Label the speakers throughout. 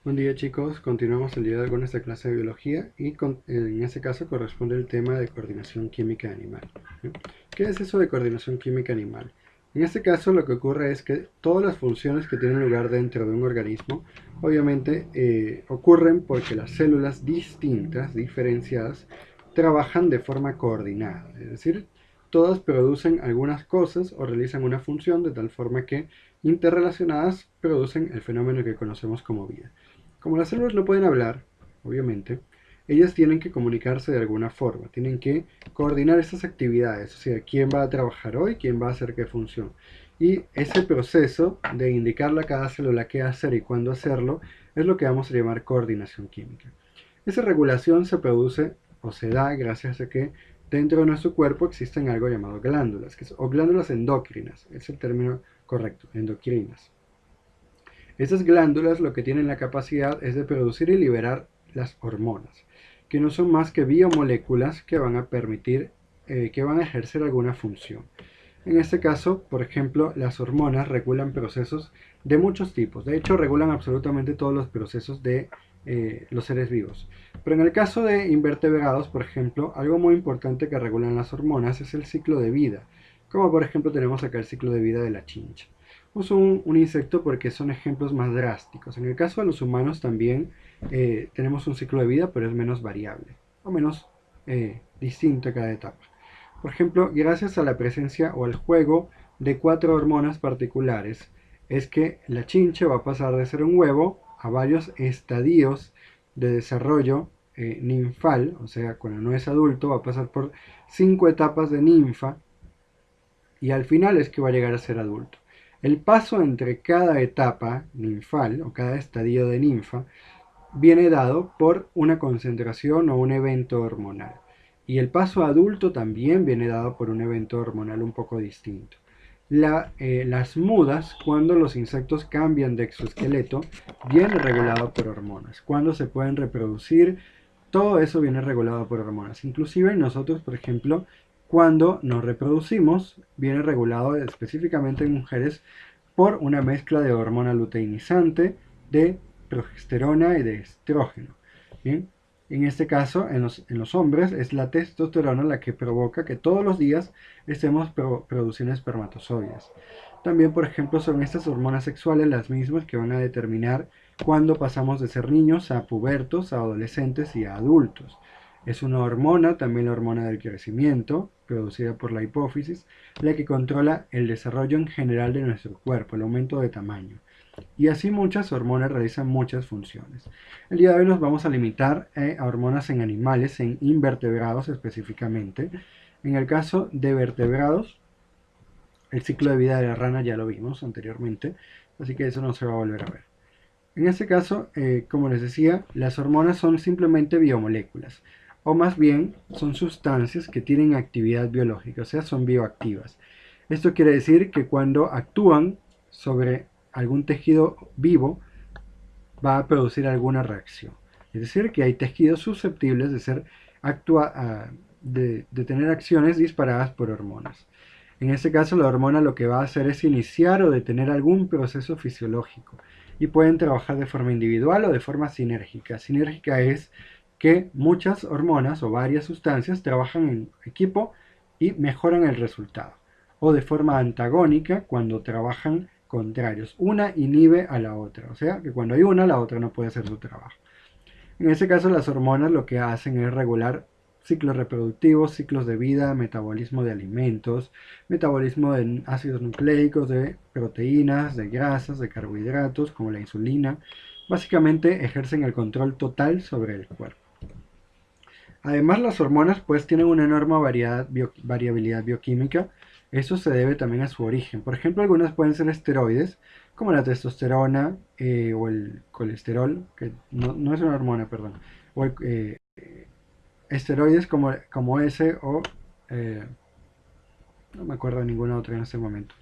Speaker 1: Buen día chicos, continuamos el día de hoy con esta clase de biología y en este caso corresponde el tema de coordinación química animal. ¿Sí? ¿Qué es eso de coordinación química animal? En este caso lo que ocurre es que todas las funciones que tienen lugar dentro de un organismo obviamente ocurren porque las células distintas, diferenciadas, trabajan de forma coordinada, es decir, todas producen algunas cosas o realizan una función de tal forma que interrelacionadas producen el fenómeno que conocemos como vida. Como las células no pueden hablar, obviamente, ellas tienen que comunicarse de alguna forma, tienen que coordinar estas actividades, o sea, quién va a trabajar hoy, quién va a hacer qué función. Y ese proceso de indicarle a cada célula qué hacer y cuándo hacerlo es lo que vamos a llamar coordinación química. Esa regulación se produce o se da gracias a que dentro de nuestro cuerpo existen algo llamado glándulas, o glándulas endócrinas, es el término correcto, endocrinas. Estas glándulas lo que tienen la capacidad es de producir y liberar las hormonas, que no son más que biomoléculas que van a permitir, que van a ejercer alguna función. En este caso, por ejemplo, las hormonas regulan procesos de muchos tipos. De hecho, regulan absolutamente todos los procesos de los seres vivos. Pero en el caso de invertebrados, por ejemplo, algo muy importante que regulan las hormonas es el ciclo de vida. Como por ejemplo tenemos acá el ciclo de vida de la chincha. Uso un insecto porque son ejemplos más drásticos. En el caso de los humanos también tenemos un ciclo de vida, pero es menos variable, o menos distinto a cada etapa. Por ejemplo, gracias a la presencia o al juego de 4 hormonas particulares, es que la chinche va a pasar de ser un huevo a varios estadios de desarrollo ninfal, o sea, cuando no es adulto, va a pasar por 5 etapas de ninfa y al final es que va a llegar a ser adulto. El paso entre cada etapa ninfal o cada estadio de ninfa viene dado por una concentración o un evento hormonal. Y el paso adulto también viene dado por un evento hormonal un poco distinto. Las mudas, cuando los insectos cambian de exoesqueleto, viene regulado por hormonas. Cuando se pueden reproducir, todo eso viene regulado por hormonas. Inclusive nosotros, por ejemplo, cuando nos reproducimos, viene regulado específicamente en mujeres por una mezcla de hormona luteinizante, de progesterona y de estrógeno. ¿Bien? En este caso, en los hombres, es la testosterona la que provoca que todos los días estemos produciendo espermatozoides. También, por ejemplo, son estas hormonas sexuales las mismas que van a determinar cuándo pasamos de ser niños a pubertos, a adolescentes y a adultos. Es una hormona, también la hormona del crecimiento, producida por la hipófisis, la que controla el desarrollo en general de nuestro cuerpo, el aumento de tamaño. Y así muchas hormonas realizan muchas funciones. El día de hoy nos vamos a limitar a hormonas en animales, en invertebrados específicamente. En el caso de vertebrados, el ciclo de vida de la rana ya lo vimos anteriormente, así que eso no se va a volver a ver. En este caso, como les decía, las hormonas son simplemente biomoléculas, o más bien son sustancias que tienen actividad biológica, o sea, son bioactivas. Esto quiere decir que cuando actúan sobre algún tejido vivo, va a producir alguna reacción. Es decir, que hay tejidos susceptibles de ser de tener acciones disparadas por hormonas. En este caso, la hormona lo que va a hacer es iniciar o detener algún proceso fisiológico y pueden trabajar de forma individual o de forma sinérgica. Sinérgica es que muchas hormonas o varias sustancias trabajan en equipo y mejoran el resultado. O de forma antagónica cuando trabajan contrarios. Una inhibe a la otra. O sea que cuando hay una, la otra no puede hacer su trabajo. En este caso, las hormonas lo que hacen es regular ciclos reproductivos, ciclos de vida, metabolismo de alimentos, metabolismo de ácidos nucleicos, de proteínas, de grasas, de carbohidratos, como la insulina. Básicamente ejercen el control total sobre el cuerpo. Además, las hormonas pues tienen una enorme variabilidad bioquímica. Eso se debe también a su origen. Por ejemplo, algunas pueden ser esteroides, como la testosterona o el colesterol, que no es una hormona, perdón, o esteroides como ese o eh, no me acuerdo de ninguna otra en este momento.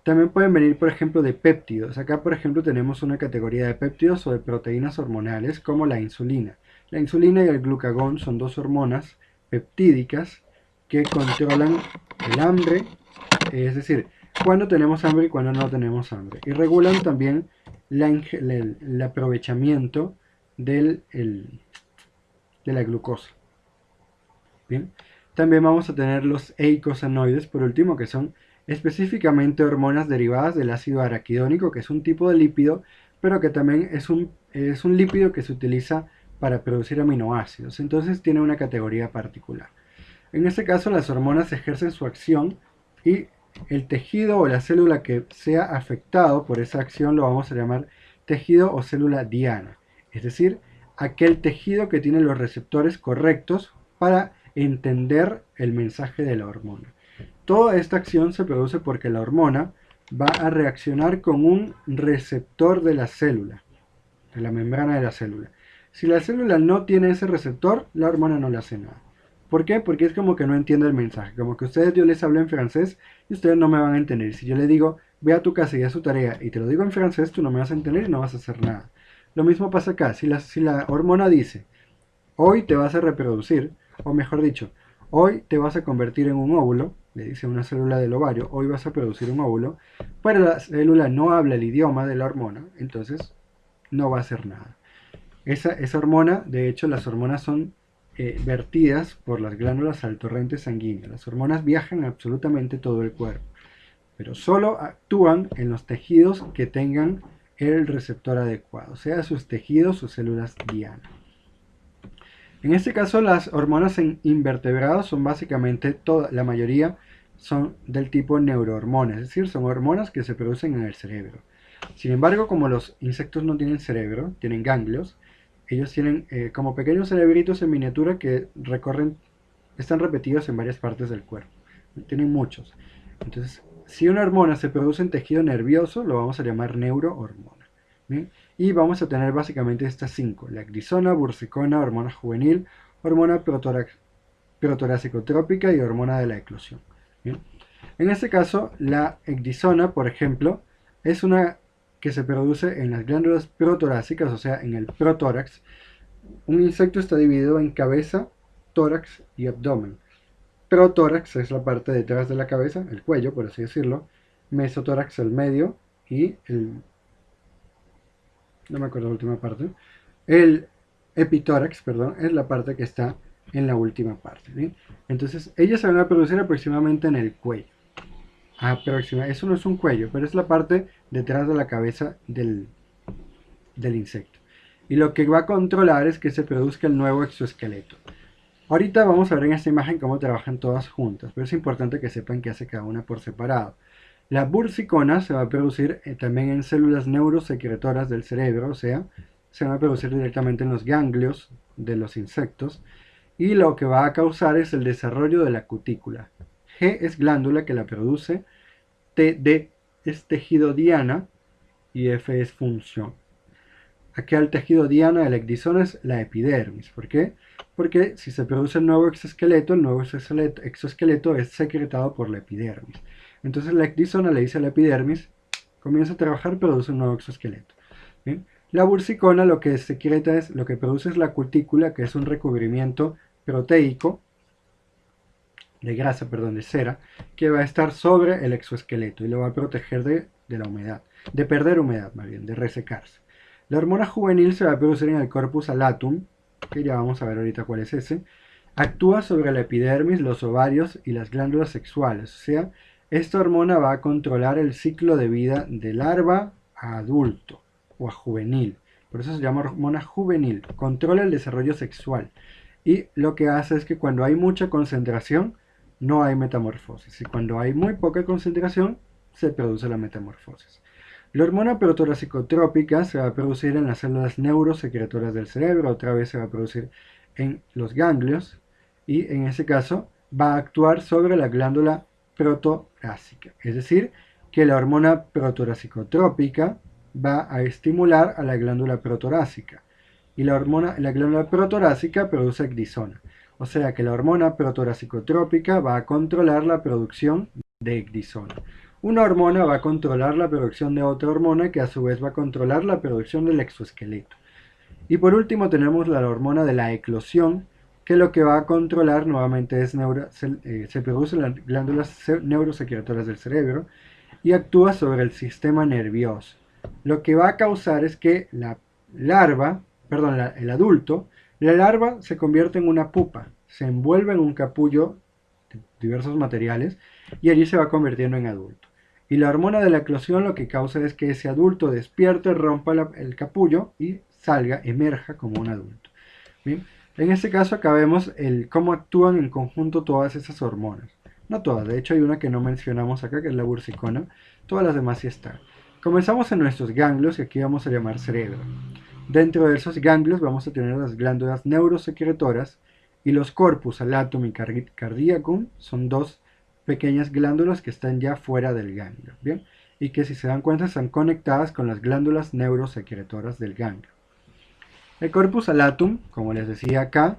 Speaker 1: También pueden venir, por ejemplo, de péptidos. Acá, por ejemplo, tenemos una categoría de péptidos o de proteínas hormonales como la insulina. La insulina y el glucagón son dos hormonas peptídicas que controlan el hambre, es decir, cuando tenemos hambre y cuando no tenemos hambre. Y regulan también el aprovechamiento de la glucosa. Bien. También vamos a tener los eicosanoides, por último, que son específicamente hormonas derivadas del ácido araquidónico, que es un tipo de lípido, pero que también es un lípido que se utiliza para producir aminoácidos. Entonces tiene una categoría particular. En este caso, las hormonas ejercen su acción y el tejido o la célula que sea afectado por esa acción lo vamos a llamar tejido o célula diana. Es decir, aquel tejido que tiene los receptores correctos para entender el mensaje de la hormona. Toda esta acción se produce porque la hormona va a reaccionar con un receptor de la célula, de la membrana de la célula. Si la célula no tiene ese receptor, la hormona no le hace nada. ¿Por qué? Porque es como que no entiende el mensaje. Como que yo les hablo en francés y ustedes no me van a entender. Si yo le digo, ve a tu casa y haz tu tarea y te lo digo en francés, tú no me vas a entender y no vas a hacer nada. Lo mismo pasa acá. Si la hormona dice, hoy te vas a reproducir, o mejor dicho, hoy te vas a convertir en un óvulo, le dice una célula del ovario, hoy vas a producir un óvulo, pero la célula no habla el idioma de la hormona, entonces no va a hacer nada. Esa hormona, de hecho, las hormonas son vertidas por las glándulas al torrente sanguíneo. Las hormonas viajan absolutamente todo el cuerpo, pero solo actúan en los tejidos que tengan el receptor adecuado, sea sus tejidos o células diana. En este caso, las hormonas en invertebrados son básicamente la mayoría son del tipo neurohormonas, es decir, son hormonas que se producen en el cerebro. Sin embargo, como los insectos no tienen cerebro, tienen ganglios, ellos tienen como pequeños cerebritos en miniatura que están repetidos en varias partes del cuerpo. Tienen muchos. Entonces, si una hormona se produce en tejido nervioso, lo vamos a llamar neurohormona. ¿Bien? Y vamos a tener básicamente estas 5: la ecdisona, bursicona, hormona juvenil, hormona protorácico-trópica y hormona de la eclosión. ¿Bien? En este caso, la ecdisona, por ejemplo, es una que se produce en las glándulas protorácicas, o sea, en el protórax. Un insecto está dividido en cabeza, tórax y abdomen. Protórax es la parte detrás de la cabeza, el cuello, por así decirlo. Mesotórax el medio y no me acuerdo la última parte. El epitórax, perdón, es la parte que está en la última parte. ¿Bien? Entonces, ellas se van a producir aproximadamente en el cuello. Eso no es un cuello, pero es la parte detrás de la cabeza del insecto. Y lo que va a controlar es que se produzca el nuevo exoesqueleto. Ahorita vamos a ver en esta imagen cómo trabajan todas juntas, pero es importante que sepan qué hace cada una por separado. La bursicona se va a producir también en células neurosecretoras del cerebro, o sea, se va a producir directamente en los ganglios de los insectos, y lo que va a causar es el desarrollo de la cutícula. G es glándula que la produce, TD es tejido diana y F es función. Aquí al tejido diana de la ecdisona es la epidermis. ¿Por qué? Porque si se produce el nuevo exoesqueleto es secretado por la epidermis. Entonces la ecdisona le dice a la epidermis, comienza a trabajar, produce un nuevo exoesqueleto. ¿Bien? La bursicona lo que produce es la cutícula, que es un recubrimiento proteico, de grasa, perdón, de cera, que va a estar sobre el exoesqueleto y lo va a proteger de la humedad, de perder humedad más bien, de resecarse. La hormona juvenil se va a producir en el corpus alatum, que ya vamos a ver ahorita cuál es ese. Actúa sobre la epidermis, los ovarios y las glándulas sexuales. O sea, esta hormona va a controlar el ciclo de vida de larva a adulto o a juvenil. Por eso se llama hormona juvenil. Controla el desarrollo sexual. Y lo que hace es que cuando hay mucha concentración, no hay metamorfosis. Y cuando hay muy poca concentración, se produce la metamorfosis. La hormona protoracicotrópica se va a producir en las células neurosecretoras del cerebro, otra vez se va a producir en los ganglios y en ese caso va a actuar sobre la glándula protorácica. Es decir, que la hormona protoracicotrópica va a estimular a la glándula protorácica y la glándula protorácica produce ecdisona. O sea que la hormona protoracicotrópica va a controlar la producción de ecdisona. Una hormona va a controlar la producción de otra hormona que a su vez va a controlar la producción del exoesqueleto. Y por último tenemos la hormona de la eclosión, que lo que va a controlar nuevamente es se produce en las glándulas neurosecretoras del cerebro y actúa sobre el sistema nervioso. lo que va a causar es que la larva, perdón, el adulto, la larva se convierte en una pupa, se envuelve en un capullo de diversos materiales y allí se va convirtiendo en adulto. Y la hormona de la eclosión lo que causa es que ese adulto despierte, rompa el capullo y salga, emerja como un adulto. Bien, en este caso acá vemos cómo actúan en conjunto todas esas hormonas. No todas, de hecho hay una que no mencionamos acá, que es la bursicona. Todas las demás sí están. Comenzamos en nuestros ganglios, que aquí vamos a llamar cerebro. Dentro de esos ganglios vamos a tener las glándulas neurosecretoras y los corpus allatum y cardiacum son dos pequeñas glándulas que están ya fuera del ganglio, ¿bien? Y que si se dan cuenta están conectadas con las glándulas neurosecretoras del ganglio. El corpus allatum, como les decía acá,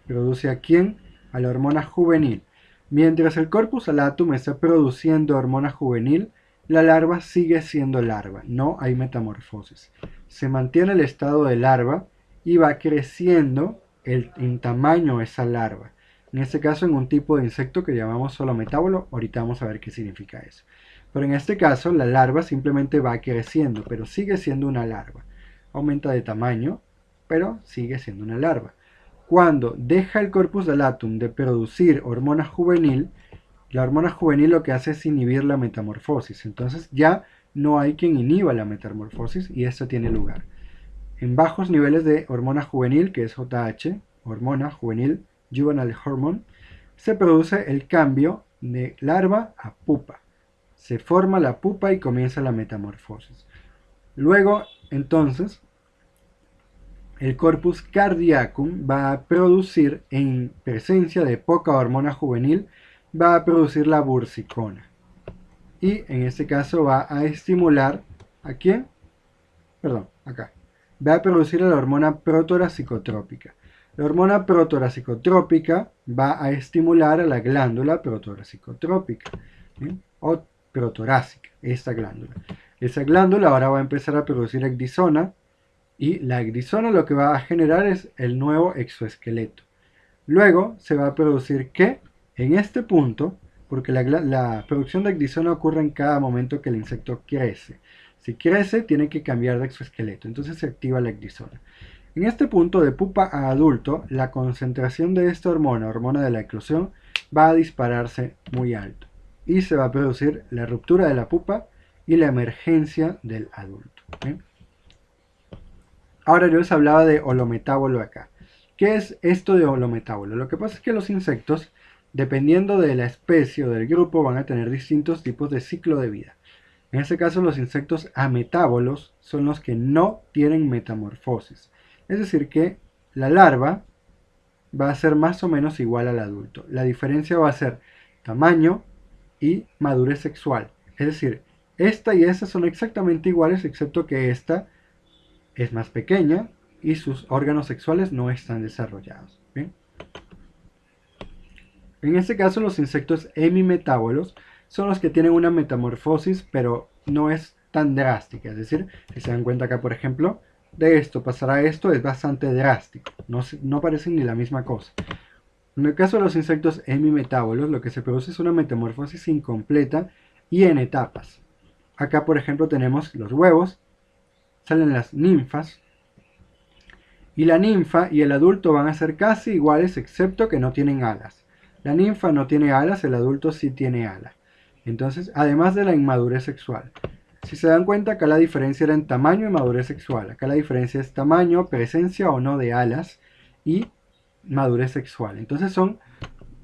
Speaker 1: produce a quién? A la hormona juvenil. Mientras el corpus allatum está produciendo hormona juvenil, la larva sigue siendo larva, no hay metamorfosis. Se mantiene el estado de larva y va creciendo en tamaño esa larva. En este caso en un tipo de insecto que llamamos solometábolo, ahorita vamos a ver qué significa eso. Pero en este caso la larva simplemente va creciendo, pero sigue siendo una larva. Aumenta de tamaño, pero sigue siendo una larva. Cuando deja el corpus allatum de producir hormona juvenil, la hormona juvenil lo que hace es inhibir la metamorfosis. Entonces ya no hay quien inhiba la metamorfosis y esto tiene lugar. En bajos niveles de hormona juvenil, que es JH, hormona juvenil, juvenile hormone, se produce el cambio de larva a pupa. Se forma la pupa y comienza la metamorfosis. Luego, entonces, el corpus cardiacum va a producir, en presencia de poca hormona juvenil, va a producir la bursicona. Y en este caso va a estimular, ¿a quién? Perdón, acá. Va a producir la hormona protoracicotrópica. La hormona protoracicotrópica va a estimular a la glándula protoracicotrópica, ¿sí? O protorácica, esta glándula. Esa glándula ahora va a empezar a producir ecdisona, y la ecdisona lo que va a generar es el nuevo exoesqueleto. Luego se va a producir ¿qué? En este punto, porque la producción de ecdisona ocurre en cada momento que el insecto crece. Si crece, tiene que cambiar de exoesqueleto, entonces se activa la ecdisona. En este punto de pupa a adulto, la concentración de esta hormona, hormona de la eclosión, va a dispararse muy alto y se va a producir la ruptura de la pupa y la emergencia del adulto. ¿Sí? Ahora yo les hablaba de holometábolo acá. ¿Qué es esto de holometábolo? Lo que pasa es que los insectos, dependiendo de la especie o del grupo, van a tener distintos tipos de ciclo de vida. En este caso, los insectos ametábolos son los que no tienen metamorfosis. Es decir, que la larva va a ser más o menos igual al adulto. La diferencia va a ser tamaño y madurez sexual. Es decir, esta y esta son exactamente iguales, excepto que esta es más pequeña y sus órganos sexuales no están desarrollados. ¿Bien? En este caso, los insectos hemimetábolos son los que tienen una metamorfosis, pero no es tan drástica. Es decir, si se dan cuenta acá, por ejemplo, de esto pasará a esto, es bastante drástico. No parecen ni la misma cosa. En el caso de los insectos hemimetábolos, lo que se produce es una metamorfosis incompleta y en etapas. Acá, por ejemplo, tenemos los huevos, salen las ninfas, y la ninfa y el adulto van a ser casi iguales, excepto que no tienen alas. La ninfa no tiene alas, el adulto sí tiene alas. Entonces, además de la inmadurez sexual. Si se dan cuenta, acá la diferencia era en tamaño y madurez sexual. Acá la diferencia es tamaño, presencia o no de alas y madurez sexual. Entonces son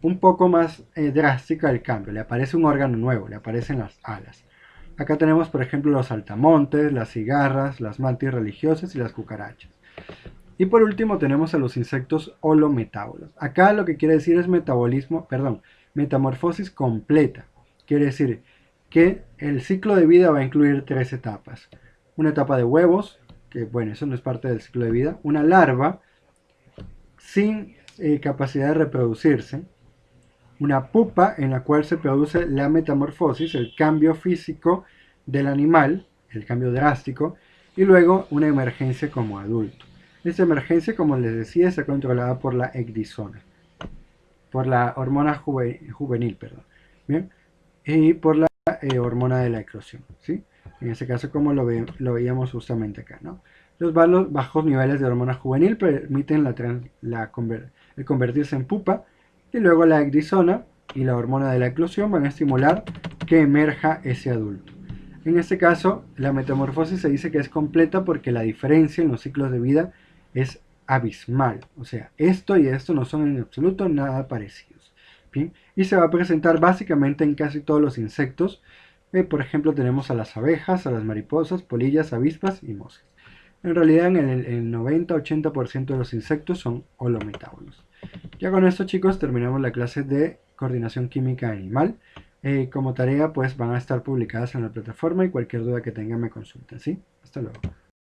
Speaker 1: un poco más drástica el cambio. Le aparece un órgano nuevo, le aparecen las alas. Acá tenemos, por ejemplo, los saltamontes, las cigarras, las mantis religiosas y las cucarachas. Y por último tenemos a los insectos holometábolos. Acá lo que quiere decir es metamorfosis completa. Quiere decir que el ciclo de vida va a incluir tres etapas. Una etapa de huevos, que bueno, eso no es parte del ciclo de vida. Una larva sin capacidad de reproducirse. Una pupa en la cual se produce la metamorfosis, el cambio físico del animal, el cambio drástico. Y luego una emergencia como adulto. Esta emergencia, como les decía, está controlada por la ecdisona, por la hormona juvenil, perdón, ¿bien? Y por la hormona de la eclosión, ¿sí? En ese caso, como lo veíamos justamente acá, ¿no? Los bajos niveles de hormona juvenil permiten el convertirse en pupa, y luego la ecdisona y la hormona de la eclosión van a estimular que emerja ese adulto. En este caso, la metamorfosis se dice que es completa porque la diferencia en los ciclos de vida es abismal. O sea, esto y esto no son en absoluto nada parecidos. ¿Bien? Y se va a presentar básicamente en casi todos los insectos. Por ejemplo, tenemos a las abejas, a las mariposas, polillas, avispas y moscas. En realidad, en el 90-80% de los insectos son holometábolos. Ya con esto, chicos, terminamos la clase de coordinación química animal. Como tarea, pues van a estar publicadas en la plataforma y cualquier duda que tengan me consulten, ¿sí? Hasta luego.